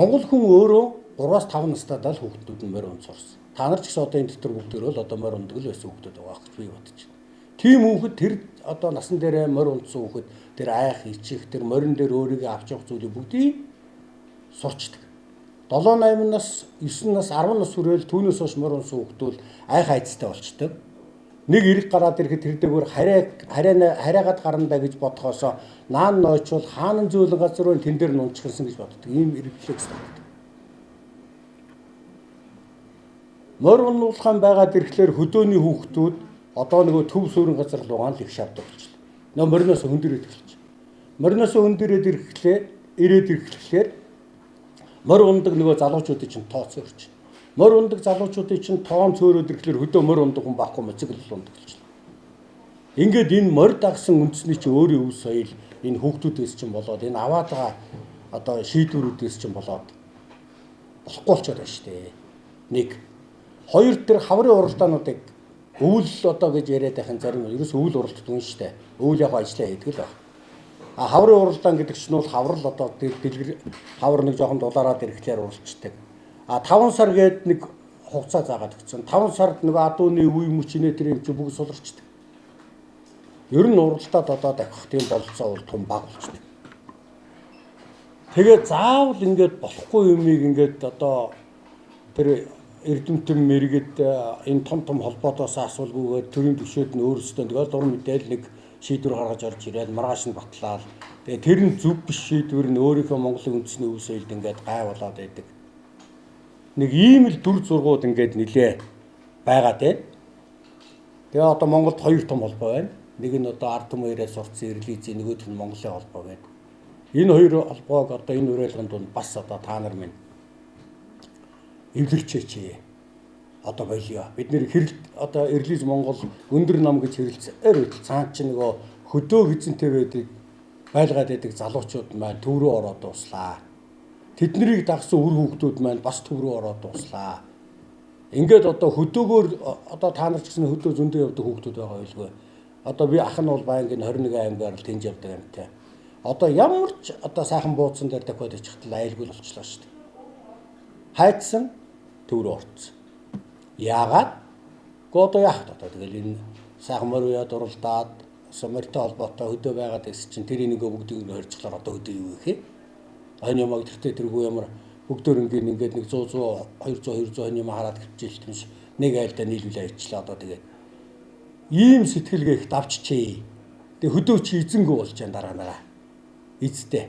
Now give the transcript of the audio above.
Монгол хүн өөрөө 3-5 настайдаа л хүүхдүүд нь морь унд сурсан. Та нар ч гэсэн одоо энэ дотор бүгд л одоо морь ундаг л байсан хүүхдүүд байгаа гэж би бодож байна. Тийм хүүхэд тэр одоо насан дээрээ морь ундсан хүүхэд тэр айх ичих тэр морин дээр өөрийгөө авч явах зүйлийг бүгдийг сурчдаг. 7-8 нас, 9 нас, 10 нас хүрээл түүнээс хойш морь унсан хүүхдүүд айх айцтай болчдөг. Нэг эрэг гараад ирэхэд тэр дээгүүр хараагаад гарандаа гэж бодхоосоо наан нойчвол хаанан зөөлөн газар бол тэн дээр нунчхсан гэж боддог. Ийм рефлекс татдаг. Морь унуулахын байгаад ирэхлээр хөдөөний хүүхдүүд одоо нөгөө төв суурин газар руугаан л их шавдаг болчихлоо. Нөгөө мориноос хөндөрөөд эхэлж. Мориноос хөндөрөөд ирээд ирэхлээр морь ундаг нөгөө залуучуудын чинь тооц өрч. Морь ундаг залуучуудын чинь тоон цөөрөөд ирэхлээр хөдөө морь ундаг хүн байхгүй мэцэг л ундаг болчихлоо. Ингээд энэ морь дагсан үндэсний чинь өөрийн өв соёл энэ хүүхдүүдээс чинь болоод энэ аваад байгаа одоо шийдвэрүүдээс чинь болоод болохгүй болчиход байна шүү дээ. Нэг хоёр тэр хаврын уралдаануудыг өвөл одоо гэж яриад байхын зарим ерөөс өвөл уралддаг юм шүү дээ. Өвөл яг ажиллаа хийдэг л байна. А хаврын уралдаан гэдэг чинь бол хаврал одоо дэлгэр хавар нэг жоохон дулаараад ирэхлээр уралцдаг. А 5 сар гээд нэг хугацаа заагаад өгсөн. 5 сард нэг адууны үе мөчнээ тэр юм чи бүгд суларчдаг. Ер нь уралдаад одоо дахих тийм болцоо бол том баг болчихдог. Тэгээд заавал ингээд болохгүй юмыг ингээд одоо тэр эрдэмтэн мэрэгэд энэ том холбоотоос асуулгүйгээр төрийн төвшөөд нь өөрсдөө тэгээд дур мэдээл нэг шийдвэр гаргаж орж ирээд маргааш нь батлаад тэгээд тэр нь зөв биш шийдвэр нь өөрийнхөө Монголын үндэсний өв соёлд ингээд гай болоод байдаг. Нэг ийм л дүр зургууд ингээд нилээ байгаа те. Тэгээ одоо Монголд хоёр том холбоо байна. Нэг нь одоо ард түмээрээ сурцсан Ирлизийн, нөгөөх нь Монголын холбоо байна. Энэ хоёр холбоог одоо энэ уриалганд донд бас одоо та нар минь эвлэрчээч. Одоо болио. Бид нэр одоо Ирлиз Монгол өндөр нам гэж хэрэлцээр байтал цаан чи нөгөө хөдөө хизэнтэй байдаг байлгаад байдаг залуучууд маань төв рүү ороод дуслаа. Тэднийг дагсан үр хүүхдүүд маань бас төв рүү ороод дуслаа. Ингээд одоо хөдөөгөөр одоо та нар ч гэсэн хөдөө зөндөө явдаг хүүхдүүд байгаа байлгүй. Одоо би ах нь бол Баянгийн 21 аймгаар л тэнж явдаг амтай. Одоо ямар ч одоо сайхан бууцсан дээр дахиад очихтал айлгүй л болчихлоо шүү дээ. Хайцсан төв рүү орцсон. Яагаад? Гото яах вэ? Тэгэл энэ сайхан морь уяа дурлдаад Самартай холбоотой хөдөө байгаад гэсэн чинь тэр энийг бүгдийг нь хорьцглоор одоо хөдөө юу гэх юм? Хонь ямаг тэртээ тэргүй ямар бүгдөө ингээд нэг 100 200 200 хонь юм хараад хөвчөөл тийм ш. Нэг айлдаа нийлүүлээ ичлээ одоо тэгээд ийм сэтгэлгээ их давччээ. Тэг хөдөө чи эзэнгүү болж байгаа дараа. Эзтэй.